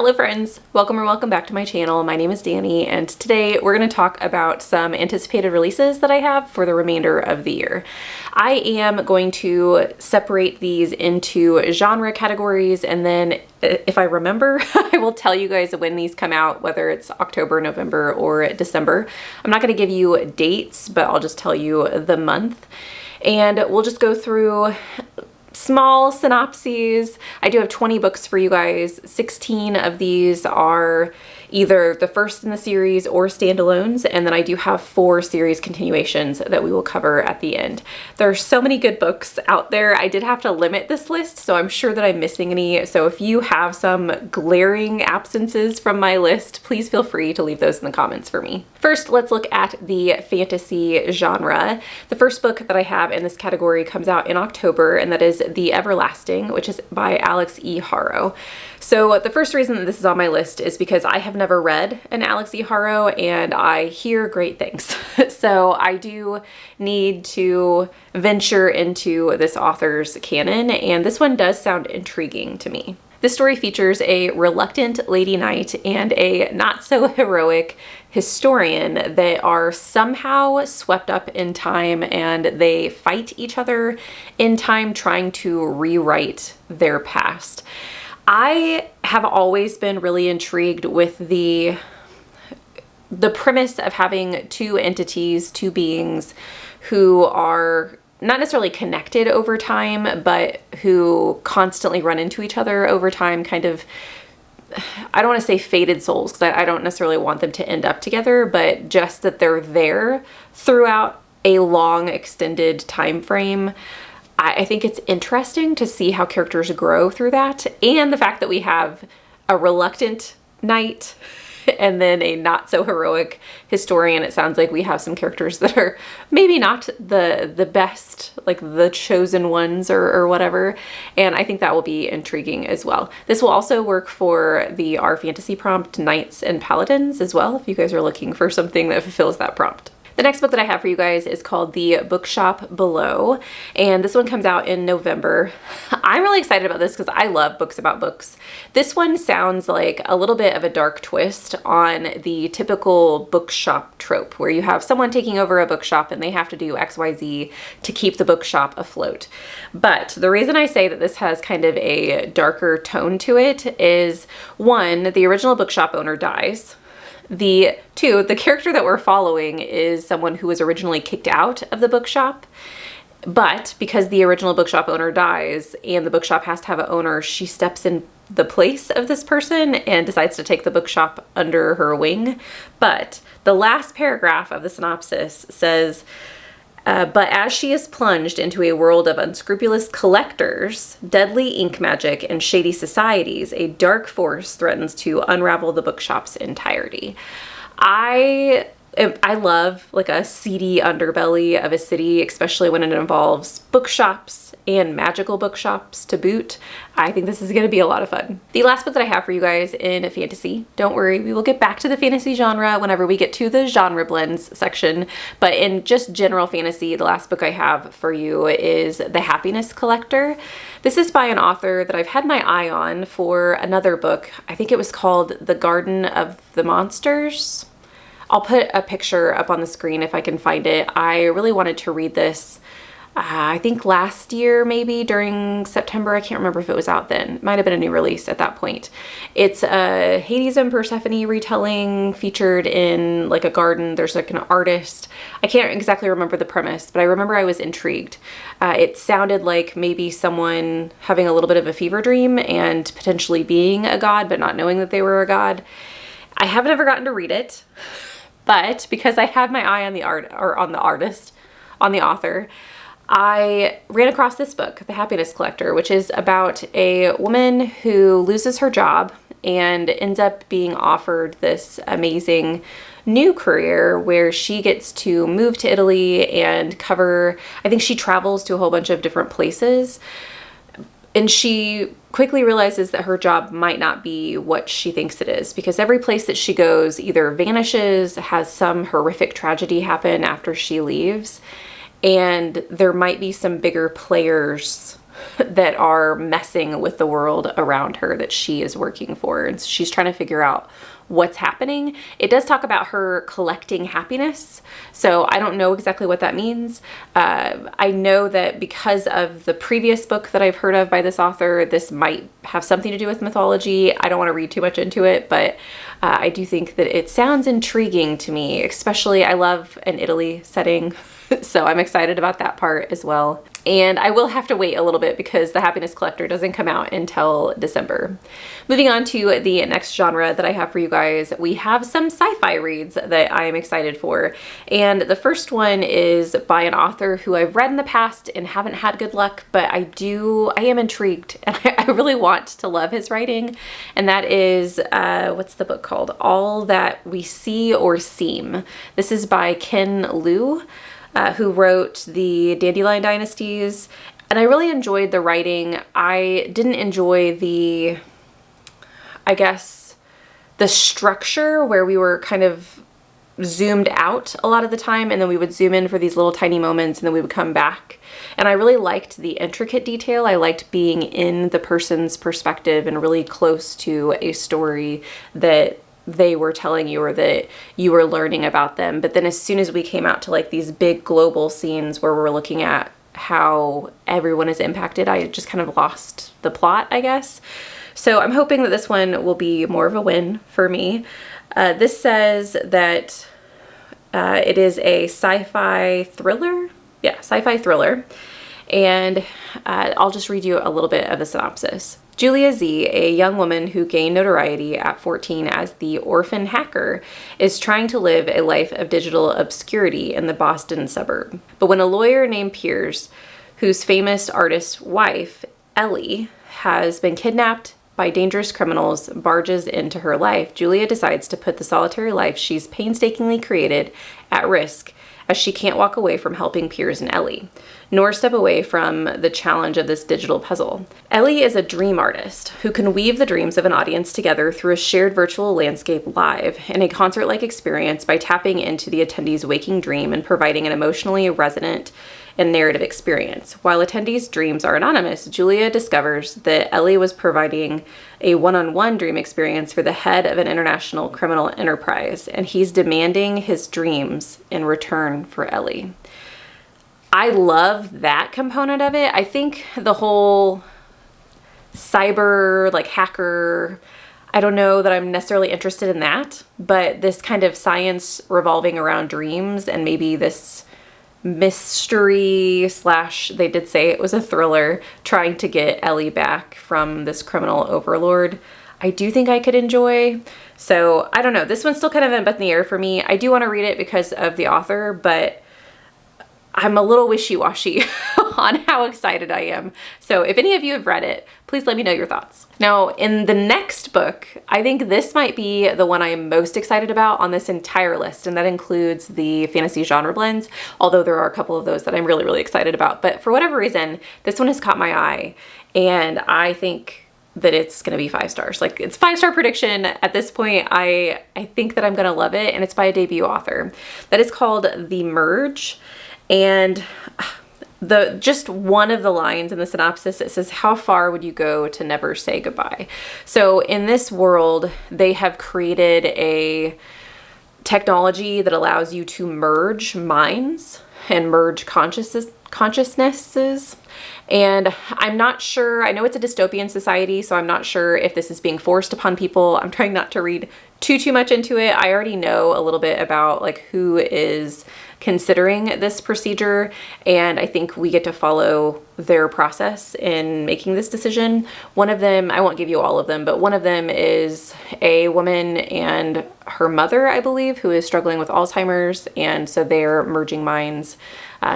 Hello friends, welcome or welcome back to my channel. My name is Danny and today we're going to talk about some anticipated releases that I have for the remainder of the year. I am going to separate these into genre categories, and then if I remember, I will tell you guys when these come out, whether it's October, November, or December. I'm not going to give you dates, but I'll just tell you the month, and we'll just go through small synopses. I do have 20 books for you guys. 16 of these are either the first in the series or standalones, and then I do have 4 series continuations that we will cover at the end. There are so many good books out there. I did have to limit this list, so I'm sure that I'm missing any. So if you have some glaring absences from my list, please feel free to leave those in the comments for me. First, let's look at the fantasy genre. The first book that I have in this category comes out in October, and that is The Everlasting, which is by Alex E. Harrow. So the first reason that this is on my list is because I have never read an Alex E. Harrow and I hear great things. So I do need to venture into this author's canon, and this one does sound intriguing to me. This story features a reluctant lady knight and a not-so-heroic historian that are somehow swept up in time, and they fight each other in time trying to rewrite their past. I have always been really intrigued with the premise of having two entities, two beings who are not necessarily connected over time, but who constantly run into each other over time, kind of, I don't want to say fated souls, because I don't necessarily want them to end up together, but just that they're there throughout a long extended time frame. I think it's interesting to see how characters grow through that, and the fact that we have a reluctant knight and then a not so heroic historian. It sounds like we have some characters that are maybe not the best, like the chosen ones or whatever, and I think that will be intriguing as well. This will also work for the Our Fantasy prompt, Knights and Paladins, as well, if you guys are looking for something that fulfills that prompt. The next book that I have for you guys is called The Bookshop Below, and this one comes out in November. I'm really excited about this because I love books about books. This one sounds like a little bit of a dark twist on the typical bookshop trope, where you have someone taking over a bookshop and they have to do XYZ to keep the bookshop afloat. But the reason I say that this has kind of a darker tone to it is, one, the original bookshop owner dies. The character that we're following is someone who was originally kicked out of the bookshop, but because the original bookshop owner dies and the bookshop has to have an owner, she steps in the place of this person and decides to take the bookshop under her wing. But the last paragraph of the synopsis says, but as she is plunged into a world of unscrupulous collectors, deadly ink magic, and shady societies, a dark force threatens to unravel the bookshop's entirety. I love like a seedy underbelly of a city, especially when it involves bookshops and magical bookshops to boot. I think this is going to be a lot of fun. The last book that I have for you guys in fantasy, don't worry, we will get back to the fantasy genre whenever we get to the genre blends section, but in just general fantasy, the last book I have for you is The Happiness Collector. This is by an author that I've had my eye on for another book. I think it was called The Garden of the Monsters. I'll put a picture up on the screen if I can find it. I really wanted to read this, I think last year, maybe during September. I can't remember if it was out then. It might have been a new release at that point. It's a Hades and Persephone retelling featured in like a garden. There's like an artist. I can't exactly remember the premise, but I remember I was intrigued. It sounded like maybe someone having a little bit of a fever dream and potentially being a god, but not knowing that they were a god. I haven't ever gotten to read it, but because I have my eye on the on the author, I ran across this book, The Happiness Collector, which is about a woman who loses her job and ends up being offered this amazing new career where she gets to move to Italy and cover, I think she travels to a whole bunch of different places. And she quickly realizes that her job might not be what she thinks it is, because every place that she goes either vanishes, has some horrific tragedy happen after she leaves, and there might be some bigger players that are messing with the world around her that she is working for. And she's trying to figure out what's happening. It does talk about her collecting happiness, so I don't know exactly what that means. I know that because of the previous book that I've heard of by this author, this might have something to do with mythology. I don't want to read too much into it, but I do think that it sounds intriguing to me, especially I love an Italy setting. So I'm excited about that part as well. And I will have to wait a little bit because The Happiness Collector doesn't come out until December. Moving on to the next genre that I have for you guys, we have some sci-fi reads that I am excited for. And the first one is by an author who I've read in the past and haven't had good luck, but I am intrigued and I really want to love his writing. And that is, what's the book called? All That We See or Seem. This is by Ken Liu, who wrote the Dandelion Dynasties, and I really enjoyed the writing. I didn't enjoy the structure where we were kind of zoomed out a lot of the time, and then we would zoom in for these little tiny moments, and then we would come back. And I really liked the intricate detail. I liked being in the person's perspective and really close to a story that they were telling you or that you were learning about them. But then as soon as we came out to like these big global scenes where we're looking at how everyone is impacted, I just kind of lost the plot, I guess. So I'm hoping that this one will be more of a win for me. This says that it is a sci-fi thriller. Yeah, sci-fi thriller. And I'll just read you a little bit of the synopsis. Julia Z, a young woman who gained notoriety at 14 as the orphan hacker, is trying to live a life of digital obscurity in the Boston suburb. But when a lawyer named Piers, whose famous artist wife, Ellie, has been kidnapped by dangerous criminals, barges into her life, Julia decides to put the solitary life she's painstakingly created at risk, as she can't walk away from helping Piers and Ellie, nor step away from the challenge of this digital puzzle. Ellie is a dream artist who can weave the dreams of an audience together through a shared virtual landscape live in a concert-like experience by tapping into the attendee's waking dream and providing an emotionally resonant and narrative experience. While attendees' dreams are anonymous, Julia discovers that Ellie was providing a one-on-one dream experience for the head of an international criminal enterprise, and he's demanding his dreams in return for Ellie. I love that component of it. I think the whole cyber, like hacker, I don't know that I'm necessarily interested in that, but this kind of science revolving around dreams and maybe this mystery slash, they did say it was a thriller, trying to get Ellie back from this criminal overlord, I do think I could enjoy. So I don't know, this one's still kind of up in the air for me. I do want to read it because of the author, but I'm a little wishy-washy on how excited I am. So if any of you have read it, please let me know your thoughts. Now, in the next book, I think this might be the one I am most excited about on this entire list, and that includes the fantasy genre blends, although there are a couple of those that I'm really, really excited about. But for whatever reason, this one has caught my eye, and I think that it's gonna be 5 stars. Like, it's 5-star prediction at this point. I think that I'm gonna love it, and it's by a debut author. That is called The Merge. And just one of the lines in the synopsis, it says, "How far would you go to never say goodbye?" So in this world, they have created a technology that allows you to merge minds and merge consciousnesses. And I'm not sure, I know it's a dystopian society, so I'm not sure if this is being forced upon people. I'm trying not to read too much into it. I already know a little bit about like who is considering this procedure, and I think we get to follow their process in making this decision. One of them, I won't give you all of them, but one of them is a woman and her mother, I believe, who is struggling with Alzheimer's, and so they're merging minds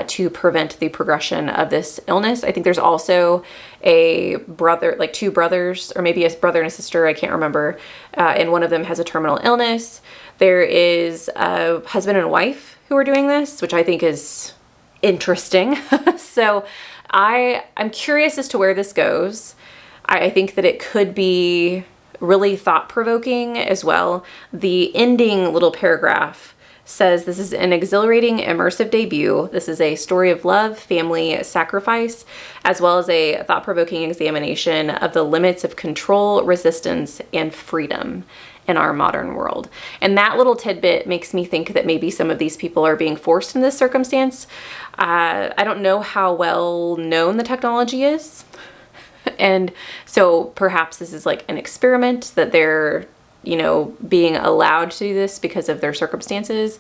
to prevent the progression of this illness. I think there's also a brother, like 2 brothers, or maybe a brother and a sister, I can't remember, and one of them has a terminal illness. There is a husband and wife who are doing this, which I think is interesting. So I'm curious as to where this goes. I think that it could be really thought-provoking as well. The ending little paragraph says this is an exhilarating, immersive debut. This is a story of love, family, sacrifice, as well as a thought-provoking examination of the limits of control, resistance, and freedom in our modern world. And that little tidbit makes me think that maybe some of these people are being forced in this circumstance. I don't know how well known the technology is. And so perhaps this is like an experiment that they're, you know, being allowed to do this because of their circumstances,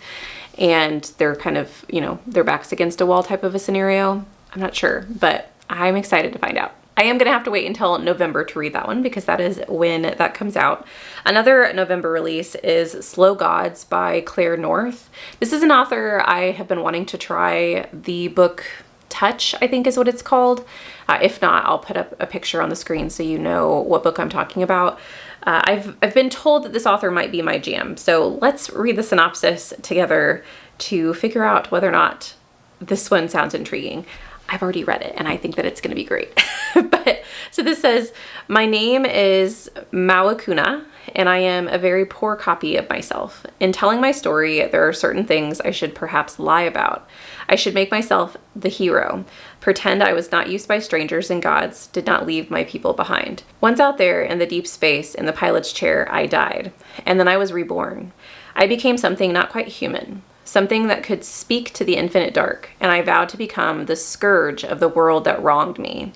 and they're kind of, you know, their back's against a wall type of a scenario. I'm not sure, but I'm excited to find out. I am going to have to wait until November to read that one because that is when that comes out. Another November release is Slow Gods by Claire North. This is an author I have been wanting to try. The book Touch, I think is what it's called. If not, I'll put up a picture on the screen so you know what book I'm talking about. I've been told that this author might be my jam. So let's read the synopsis together to figure out whether or not this one sounds intriguing. I've already read it and I think that it's going to be great. But so this says, my name is Mawakuna and I am a very poor copy of myself. In telling my story, there are certain things I should perhaps lie about. I should make myself the hero, pretend I was not used by strangers and gods, did not leave my people behind. Once out there in the deep space in the pilot's chair, I died, and then I was reborn. I became something not quite human, something that could speak to the infinite dark, and I vowed to become the scourge of the world that wronged me.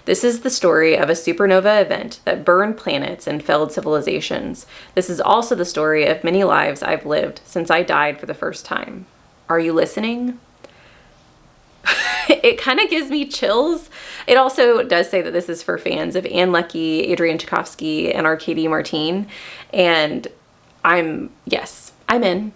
This is the story of a supernova event that burned planets and felled civilizations. This is also the story of many lives I've lived since I died for the first time. Are you listening? It kind of gives me chills. It also does say that this is for fans of Anne Leckie, Adrian Tchaikovsky, and Arkady Martine. And I'm in.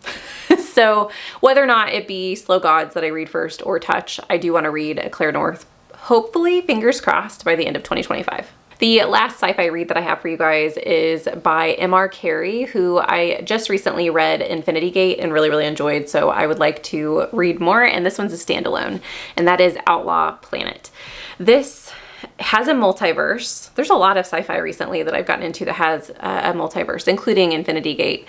So whether or not it be Slow Gods that I read first or Touch, I do want to read a Claire North, hopefully, fingers crossed, by the end of 2025. The last sci-fi read that I have for you guys is by M.R. Carey, who I just recently read Infinity Gate and really, really enjoyed, so I would like to read more, and this one's a standalone, and that is Outlaw Planet. This has a multiverse. There's a lot of sci-fi recently that I've gotten into that has a multiverse, including Infinity Gate.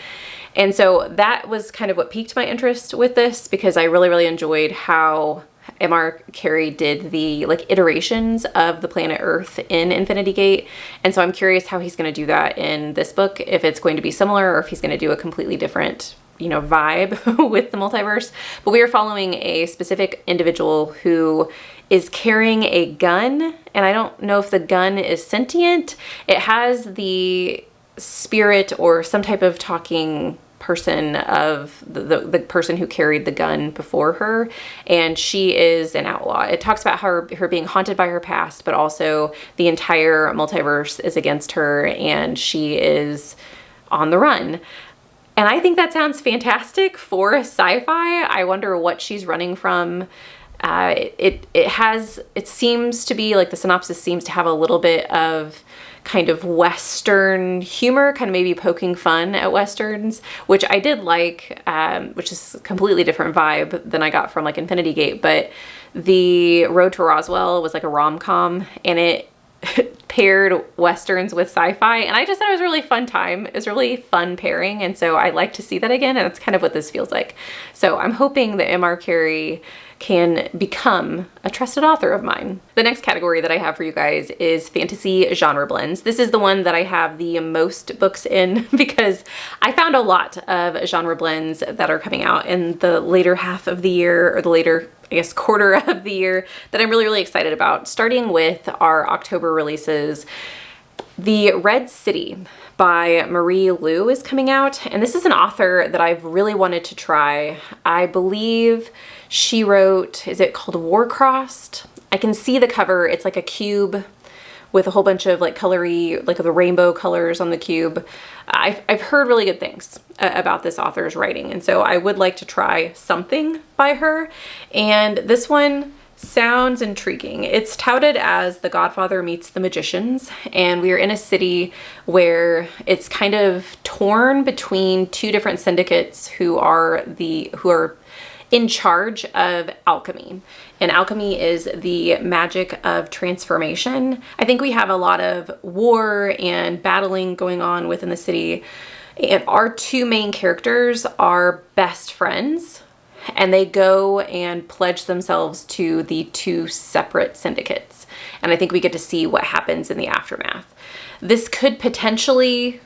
And so that was kind of what piqued my interest with this, because I really, really enjoyed how M.R. Carey did the iterations of the planet Earth in Infinity Gate. And so I'm curious how he's going to do that in this book, if it's going to be similar or if he's going to do a completely different, you know, vibe with the multiverse. But we are following a specific individual who is carrying a gun, and I don't know if the gun is sentient. It has the spirit or some type of talking person of the person who carried the gun before her, and she is an outlaw. It talks about her being haunted by her past, but also the entire multiverse is against her and she is on the run. And I think that sounds fantastic for sci-fi. I wonder what she's running from. It seems to be like the synopsis seems to have a little bit of kind of Western humor, kind of maybe poking fun at Westerns, which I did like, which is a completely different vibe than I got from like Infinity Gate. But the Road to Roswell was like a rom-com, and it paired Westerns with sci-fi, and I just thought it was a really fun time. It was a really fun pairing, and so I like to see that again, and that's kind of what this feels like. So I'm hoping that M.R. Carey can become a trusted author of mine. The next category that I have for you guys is fantasy genre blends. This is the one that I have the most books in because I found a lot of genre blends that are coming out in the later half of the year, or the later, I guess, quarter of the year, that I'm really, really excited about. Starting with our October releases, The Red City by Marie Lu is coming out, and this is an author that I've really wanted to try. I believe she wrote, is it called Warcrossed? I can see the cover. It's like a cube with a whole bunch of like colory, like the rainbow colors on the cube. I've heard really good things about this author's writing, and so I would like to try something by her. And this one sounds intriguing. It's touted as The Godfather meets the Magicians, and we are in a city where it's kind of torn between two different syndicates who are in charge of alchemy. And alchemy is the magic of transformation. I think we have a lot of war and battling going on within the city. And our two main characters are best friends, and they go and pledge themselves to the two separate syndicates. And I think we get to see what happens in the aftermath. This could potentially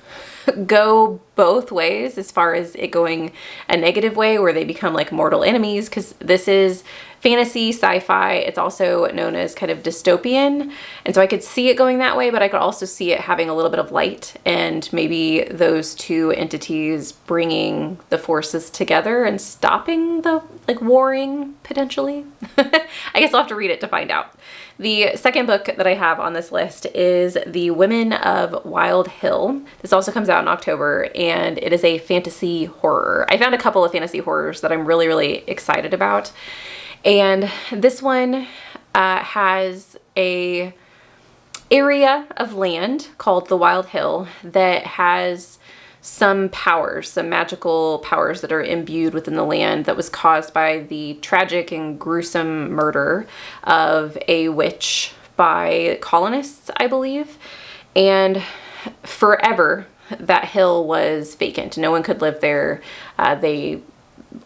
go both ways, as far as it going a negative way where they become like mortal enemies, because this is fantasy, sci-fi. It's also known as kind of dystopian. And so I could see it going that way, but I could also see it having a little bit of light and maybe those two entities bringing the forces together and stopping the like warring potentially. I guess I'll have to read it to find out. The second book that I have on this list is The Women of Wild Hill. This also comes out in October, and it is a fantasy horror. I found a couple of fantasy horrors that I'm really, really excited about. And this one has a area of land called the Wild Hill that has some powers, some magical powers that are imbued within the land that was caused by the tragic and gruesome murder of a witch by colonists, I believe. And forever, that hill was vacant. No one could live there. They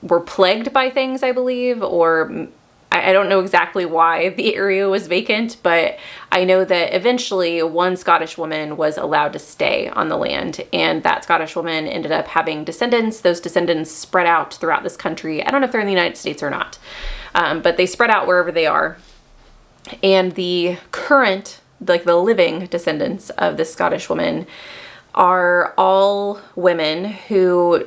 were plagued by things, I believe, or I don't know exactly why the area was vacant, but I know that eventually one Scottish woman was allowed to stay on the land, and that Scottish woman ended up having descendants. Those descendants spread out throughout this country. I don't know if they're in the United States or not, but they spread out wherever they are. And the current, like the living descendants of this Scottish woman are all women who,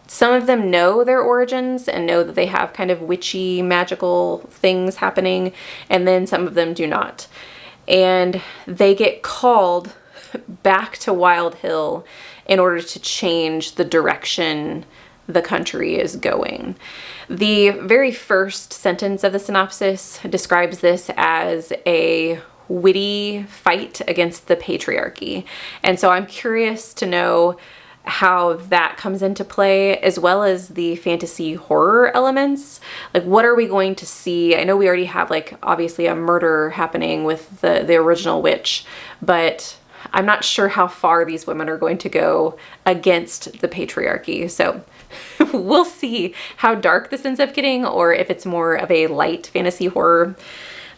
some of them know their origins and know that they have kind of witchy, magical things happening, and then some of them do not. And they get called back to Wild Hill in order to change the direction the country is going. The very first sentence of the synopsis describes this as a witty fight against the patriarchy. And so I'm curious to know how that comes into play, as well as the fantasy horror elements. Like, what are we going to see? I know we already have, like, obviously a murder happening with the original witch, but I'm not sure how far these women are going to go against the patriarchy. So we'll see how dark this ends up getting, or if it's more of a light fantasy horror.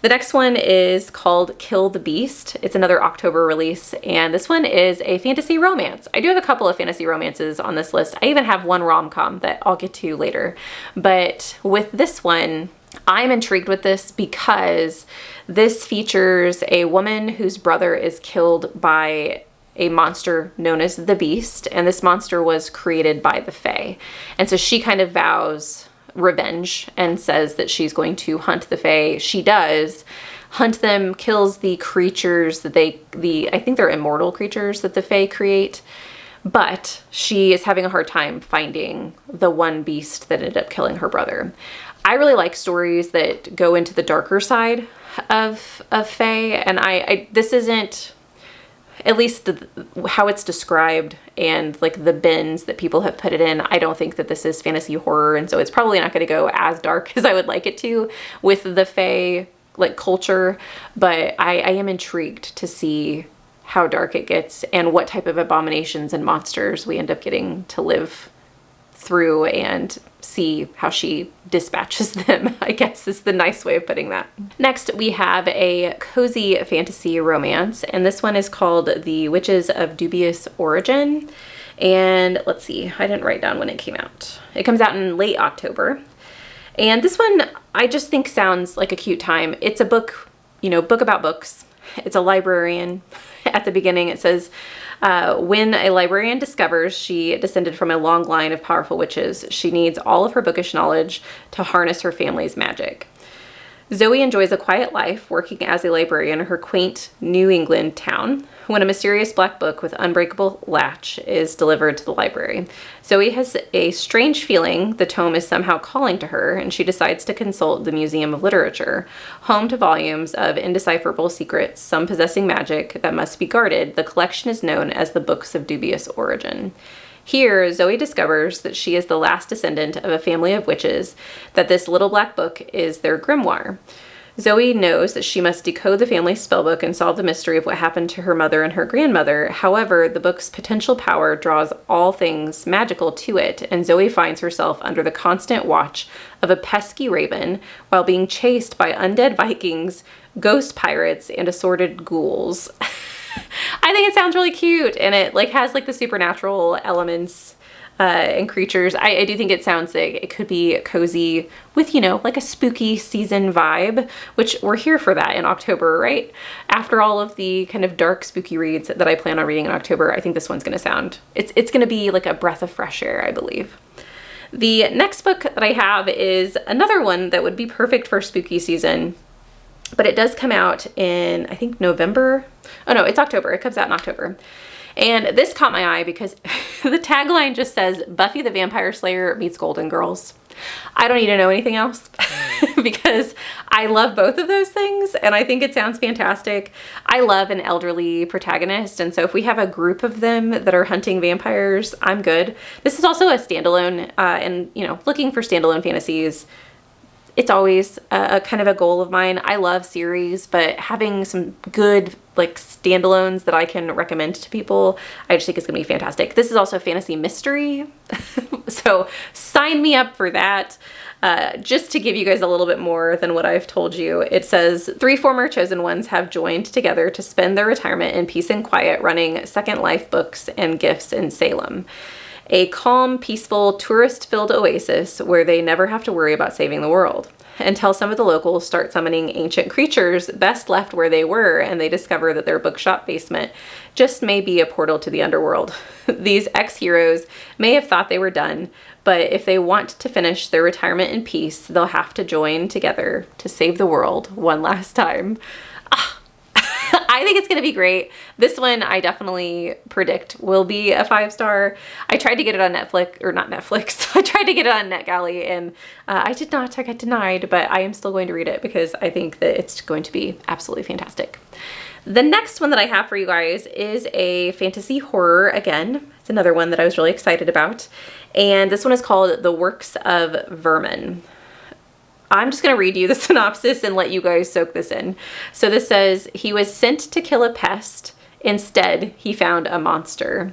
The next one is called Kill the Beast. It's another October release, and this one is a fantasy romance. I do have a couple of fantasy romances on this list. I even have one rom-com that I'll get to later. But with this one, I'm intrigued with this because this features a woman whose brother is killed by a monster known as the Beast, and this monster was created by the Fae. And so she kind of vows revenge and says that she's going to hunt the Fae. She does hunt them, kills the creatures that I think they're immortal creatures that the Fae create, but she is having a hard time finding the one beast that ended up killing her brother. I really like stories that go into the darker side of Fae, and this isn't, at least how it's described and like the bins that people have put it in, I don't think that this is fantasy horror, and so it's probably not going to go as dark as I would like it to with the Fae like culture, but I am intrigued to see how dark it gets and what type of abominations and monsters we end up getting to live through and see how she dispatches them, I guess is the nice way of putting that. Next, we have a cozy fantasy romance, and this one is called The Witches of Dubious Origin. And let's see, I didn't write down when it came out. It comes out in late October. And this one I just think sounds like a cute time. It's a book, book about books. It's a librarian. At the beginning it says, when a librarian discovers she descended from a long line of powerful witches, she needs all of her bookish knowledge to harness her family's magic. Zoe enjoys a quiet life working as a librarian in her quaint New England town when a mysterious black book with unbreakable latch is delivered to the library. Zoe has a strange feeling the tome is somehow calling to her, and she decides to consult the Museum of Literature, home to volumes of indecipherable secrets, some possessing magic that must be guarded. The collection is known as the Books of Dubious Origin. Here, Zoe discovers that she is the last descendant of a family of witches, that this little black book is their grimoire. Zoe knows that she must decode the family spellbook and solve the mystery of what happened to her mother and her grandmother. However, the book's potential power draws all things magical to it, and Zoe finds herself under the constant watch of a pesky raven while being chased by undead Vikings, ghost pirates, and assorted ghouls. I think it sounds really cute, and it like has like the supernatural elements and creatures. I do think it sounds like it could be cozy with, you know, like a spooky season vibe, which we're here for that in October, right? After all of the kind of dark spooky reads that I plan on reading in October, I think this one's going to sound, it's going to be like a breath of fresh air, I believe. The next book that I have is another one that would be perfect for spooky season, but it does come out in, I think, November. Oh no, it's October. It comes out in October. And this caught my eye because the tagline just says Buffy the Vampire Slayer meets Golden Girls. I don't need to know anything else because I love both of those things and I think it sounds fantastic. I love an elderly protagonist, and so if we have a group of them that are hunting vampires, I'm good. This is also a standalone and, you know, looking for standalone fantasies, it's always a kind of a goal of mine. I love series, but having some good like standalones that I can recommend to people, I just think it's gonna be fantastic. This is also a fantasy mystery, so sign me up for that. Just to give you guys a little bit more than what I've told you, it says 3 former chosen ones have joined together to spend their retirement in peace and quiet running Second Life Books and Gifts in Salem. A calm, peaceful, tourist-filled oasis where they never have to worry about saving the world. Until some of the locals start summoning ancient creatures best left where they were, and they discover that their bookshop basement just may be a portal to the underworld. These ex-heroes may have thought they were done, but if they want to finish their retirement in peace, they'll have to join together to save the world one last time. I think it's going to be great. This one I definitely predict will be a 5-star. I tried to get it on Netflix, or not Netflix. I tried to get it on NetGalley and I did not. I got denied, but I am still going to read it because I think that it's going to be absolutely fantastic. The next one that I have for you guys is a fantasy horror again. It's another one that I was really excited about. And this one is called The Works of Vermin. I'm just going to read you the synopsis and let you guys soak this in. So this says, he was sent to kill a pest. Instead, he found a monster.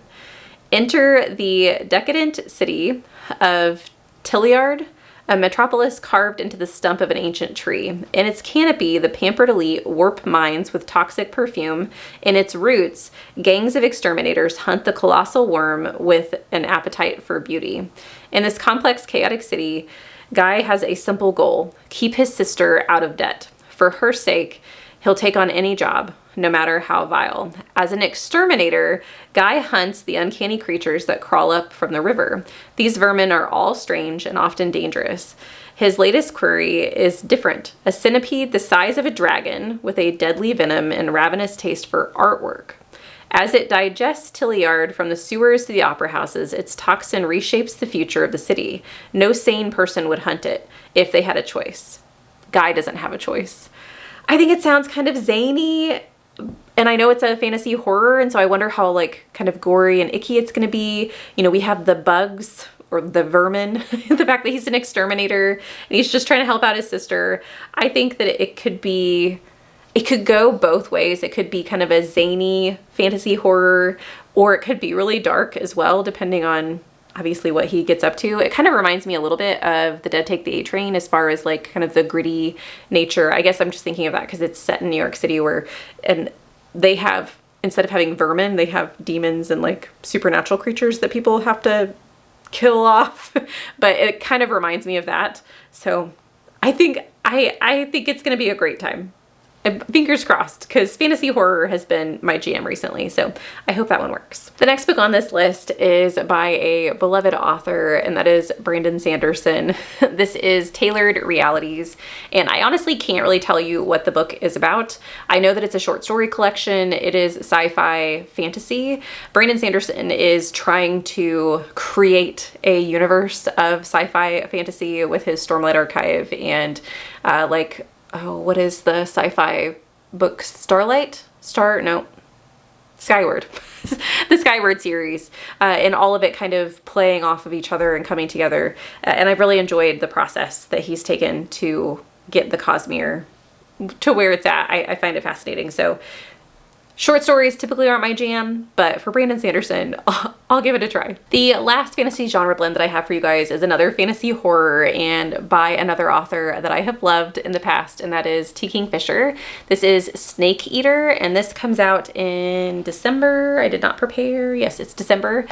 Enter the decadent city of Tilliard, a metropolis carved into the stump of an ancient tree. In its canopy, the pampered elite warp minds with toxic perfume. In its roots, gangs of exterminators hunt the colossal worm with an appetite for beauty. In this complex, chaotic city, Guy has a simple goal: keep his sister out of debt. For her sake, he'll take on any job, no matter how vile. As an exterminator, Guy hunts the uncanny creatures that crawl up from the river. These vermin are all strange and often dangerous. His latest query is different: a centipede the size of a dragon with a deadly venom and ravenous taste for artwork. As it digests Tilliard from the sewers to the opera houses, its toxin reshapes the future of the city. No sane person would hunt it if they had a choice. Guy doesn't have a choice. I think it sounds kind of zany, and I know it's a fantasy horror, and so I wonder how like kind of gory and icky it's going to be. You know, we have the bugs or the vermin, the fact that he's an exterminator and he's just trying to help out his sister. I think that it could go both ways. It could be kind of a zany fantasy horror, or it could be really dark as well, depending on obviously what he gets up to. It kind of reminds me a little bit of The Dead Take the A Train as far as like kind of the gritty nature. I guess I'm just thinking of that because it's set in New York City and they have, instead of having vermin, they have demons and like supernatural creatures that people have to kill off. But it kind of reminds me of that. So I think it's going to be a great time. Fingers crossed, because fantasy horror has been my jam recently, so I hope that one works. The next book on this list is by a beloved author, and that is Brandon Sanderson. This is Tailored Realities, and I honestly can't really tell you what the book is about. I know that it's a short story collection. It is sci-fi fantasy. Brandon Sanderson is trying to create a universe of sci-fi fantasy with his Stormlight Archive and what is the sci-fi book? Starlight? Skyward, the Skyward series, and all of it kind of playing off of each other and coming together. And I've really enjoyed the process that he's taken to get the Cosmere to where it's at. I find it fascinating. So short stories typically aren't my jam, but for Brandon Sanderson, I'll give it a try. The last fantasy genre blend that I have for you guys is another fantasy horror, and by another author that I have loved in the past, and that is T. Kingfisher. This is Snake Eater, and this comes out in December. I did not prepare. Yes, it's December.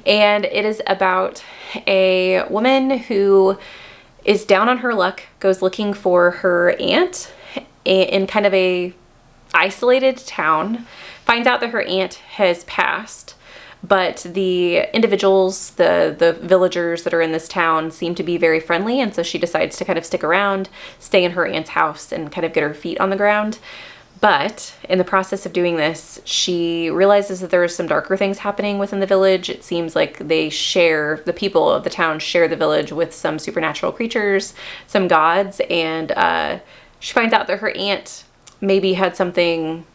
And it is about a woman who is down on her luck, goes looking for her aunt in kind of a isolated town, finds out that her aunt has passed, but the individuals, the villagers that are in this town seem to be very friendly, and so she decides to kind of stick around, stay in her aunt's house, and kind of get her feet on the ground. But in the process of doing this, she realizes that there are some darker things happening within the village. It seems like the people of the town share the village with some supernatural creatures, some gods, and she finds out that her aunt maybe had something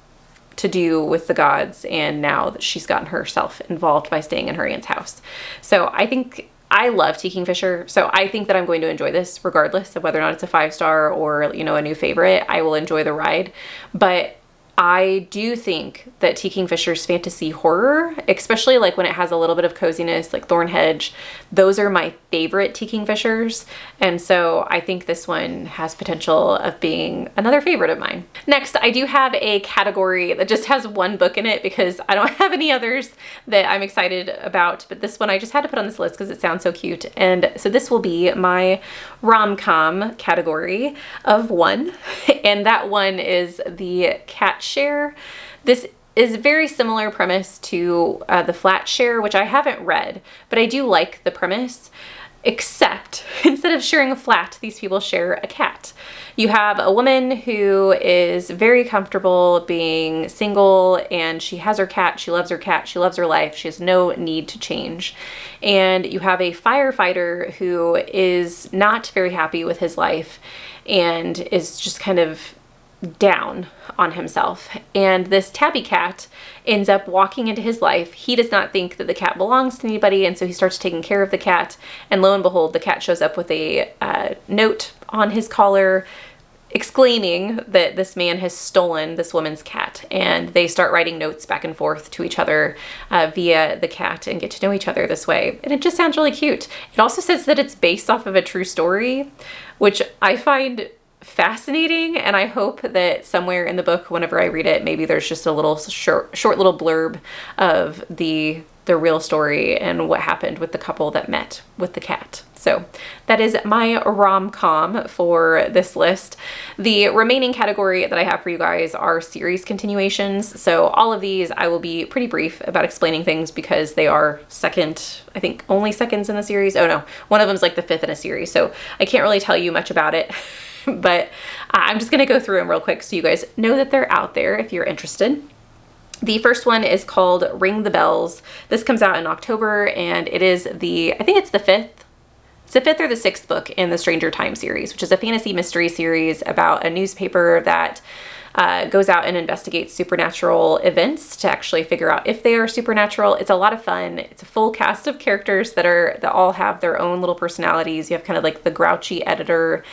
to do with the gods, and now that she's gotten herself involved by staying in her aunt's house. So I love T. Kingfisher, so I think that I'm going to enjoy this regardless of whether or not it's a 5-star or, you know, a new favorite. I will enjoy the ride. But I do think that T. Kingfisher's fantasy horror, especially like when it has a little bit of coziness, like Thornhedge, those are my favorite T. Kingfishers. And so I think this one has potential of being another favorite of mine. Next, I do have a category that just has one book in it because I don't have any others that I'm excited about. But this one I just had to put on this list because it sounds so cute. And so this will be my rom-com category of one. And that one is the Cat Share. This is very similar premise to the Flat Share, which I haven't read, but I do like the premise, except instead of sharing a flat, these people share a cat. You have a woman who is very comfortable being single, and she has her cat, she loves her life, she has no need to change. And you have a firefighter who is not very happy with his life and is just kind of down on himself, and this tabby cat ends up walking into his life. He does not think that the cat belongs to anybody, and so he starts taking care of the cat, and lo and behold, the cat shows up with a note on his collar exclaiming that this man has stolen this woman's cat, and they start writing notes back and forth to each other via the cat and get to know each other this way, and it just sounds really cute. It also says that it's based off of a true story, which I find fascinating, and I hope that somewhere in the book, whenever I read it, maybe there's just a little short little blurb of the real story and what happened with the couple that met with the cat. So that is my rom-com for this list. The remaining category that I have for you guys are series continuations. So all of these I will be pretty brief about explaining things because they are I think only seconds in the series. Oh no, one of them's like the 5th in a series, so I can't really tell you much about it. But I'm just gonna go through them real quick so you guys know that they're out there if you're interested. The first one is called Ring the Bells. This comes out in October, and it is I think it's the 5th. It's the 5th or the 6th book in the Stranger Times series, which is a fantasy mystery series about a newspaper that goes out and investigates supernatural events to actually figure out if they are supernatural. It's a lot of fun. It's a full cast of characters that all have their own little personalities. You have kind of like the grouchy editor,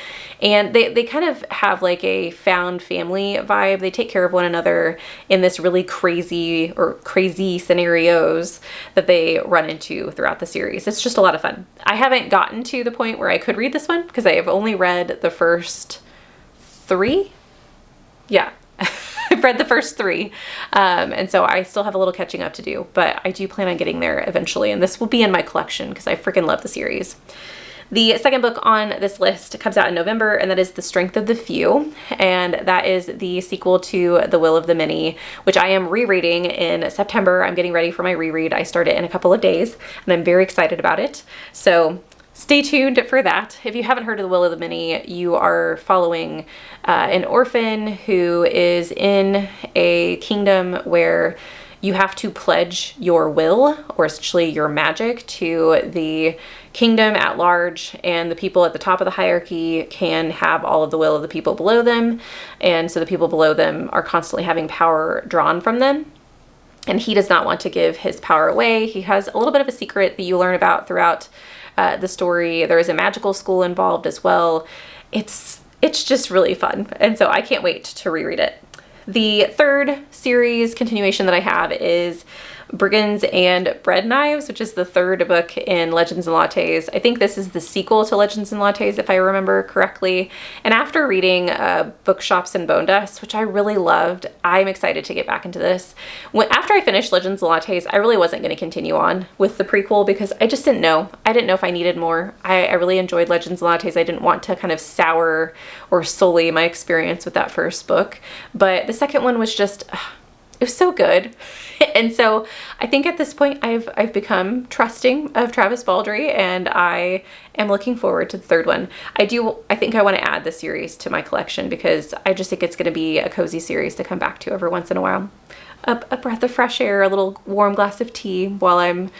and they kind of have like a found family vibe. They take care of one another in this really crazy scenarios that they run into throughout the series. It's just a lot of fun. I haven't gotten to the point where I could read this one because I have only read the first 3. Yeah, I've read the first 3, and so I still have a little catching up to do, but I do plan on getting there eventually, and this will be in my collection because I freaking love the series. The second book on this list comes out in November, and that is The Strength of the Few, and that is the sequel to The Will of the Many, which I am rereading in September. I'm getting ready for my reread. I start it in a couple of days, and I'm very excited about it. So stay tuned for that. If you haven't heard of The Will of the Many, you are following an orphan who is in a kingdom where you have to pledge your will, or essentially your magic, to the kingdom at large, and the people at the top of the hierarchy can have all of the will of the people below them, and so the people below them are constantly having power drawn from them. and he does not want to give his power away. He has a little bit of a secret that you learn about throughout the story. There is a magical school involved as well. It's just really fun, and so I can't wait to reread it. The third series continuation that I have is Brigands and Bread Knives, which is the third book in Legends and Lattes. I think this is the sequel to Legends and Lattes, if I remember correctly. And after reading Bookshops and Bone Dust, which I really loved, I'm excited to get back into this. After I finished Legends and Lattes, I really wasn't going to continue on with the prequel because I just didn't know. I didn't know if I needed more. I really enjoyed Legends and Lattes. I didn't want to kind of sour or sully my experience with that first book. But the second one was just... it was so good. And so I think at this point I've become trusting of Travis Baldree, and I am looking forward to the third one. I think I want to add the series to my collection because I just think it's going to be a cozy series to come back to every once in a while. A breath of fresh air, a little warm glass of tea while I'm,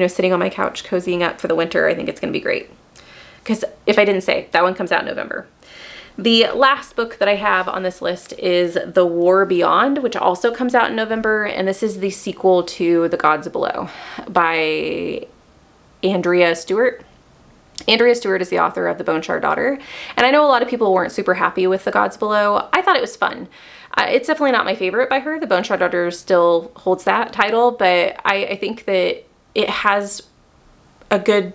sitting on my couch cozying up for the winter. I think it's going to be great. Because if I didn't say, that one comes out in November. The last book that I have on this list is The War Beyond, which also comes out in November, and this is the sequel to The Gods Below by Andrea Stewart. Andrea Stewart is the author of The Bone Shard Daughter, and I know a lot of people weren't super happy with The Gods Below. I thought it was fun. It's definitely not my favorite by her. The Bone Shard Daughter still holds that title, but I think that it has a good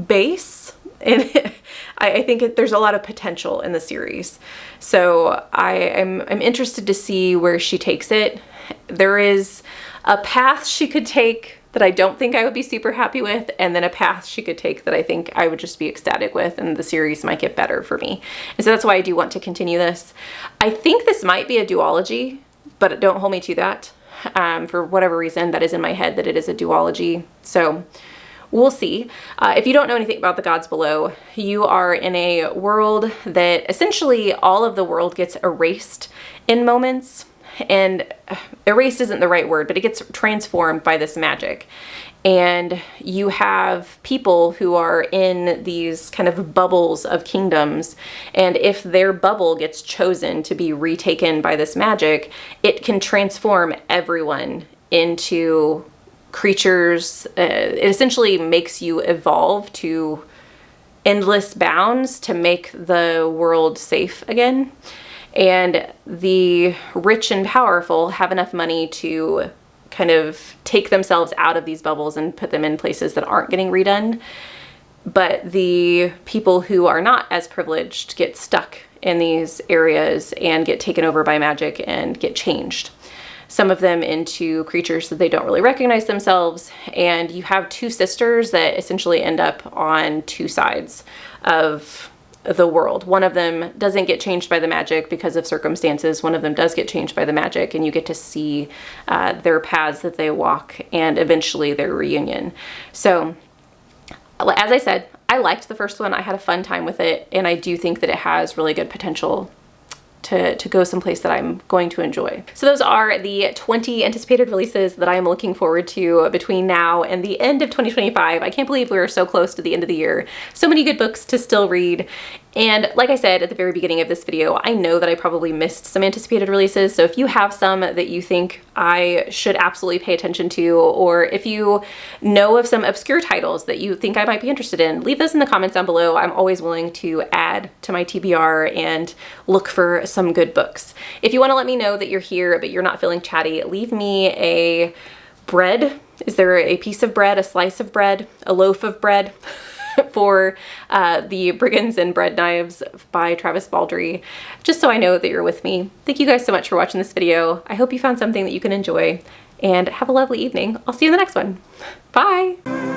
base, and I think there's a lot of potential in the series. So I'm interested to see where she takes it. There is a path she could take that I don't think I would be super happy with, and then a path she could take that I think I would just be ecstatic with, and the series might get better for me. And so that's why I do want to continue this. I think this might be a duology, but don't hold me to that. For whatever reason, that is in my head that it is a duology. So we'll see. If you don't know anything about The Gods Below, you are in a world that essentially all of the world gets erased in moments. And erased isn't the right word, but it gets transformed by this magic. And you have people who are in these kind of bubbles of kingdoms. And if their bubble gets chosen to be retaken by this magic, it can transform everyone into creatures. It essentially makes you evolve to endless bounds to make the world safe again. And the rich and powerful have enough money to kind of take themselves out of these bubbles and put them in places that aren't getting redone. But the people who are not as privileged get stuck in these areas and get taken over by magic and get changed. Some of them into creatures that they don't really recognize themselves. And you have two sisters that essentially end up on two sides of the world. One of them doesn't get changed by the magic because of circumstances. One of them does get changed by the magic, and you get to see their paths that they walk and eventually their reunion. So as I said, I liked the first one. I had a fun time with it, and I do think that it has really good potential to go someplace that I'm going to enjoy. So those are the 20 anticipated releases that I'm looking forward to between now and the end of 2025. I can't believe we're so close to the end of the year. So many good books to still read. And like I said at the very beginning of this video, I know that I probably missed some anticipated releases. So if you have some that you think I should absolutely pay attention to, or if you know of some obscure titles that you think I might be interested in, leave those in the comments down below. I'm always willing to add to my TBR and look for some good books. If you want to let me know that you're here but you're not feeling chatty, leave me a bread. Is there a piece of bread, a slice of bread, a loaf of bread? For the Brigands and Bread Knives by Travis Baldree, just so I know that you're with me. Thank you guys so much for watching this video. I hope you found something that you can enjoy, and have a lovely evening. I'll see you in the next one. Bye!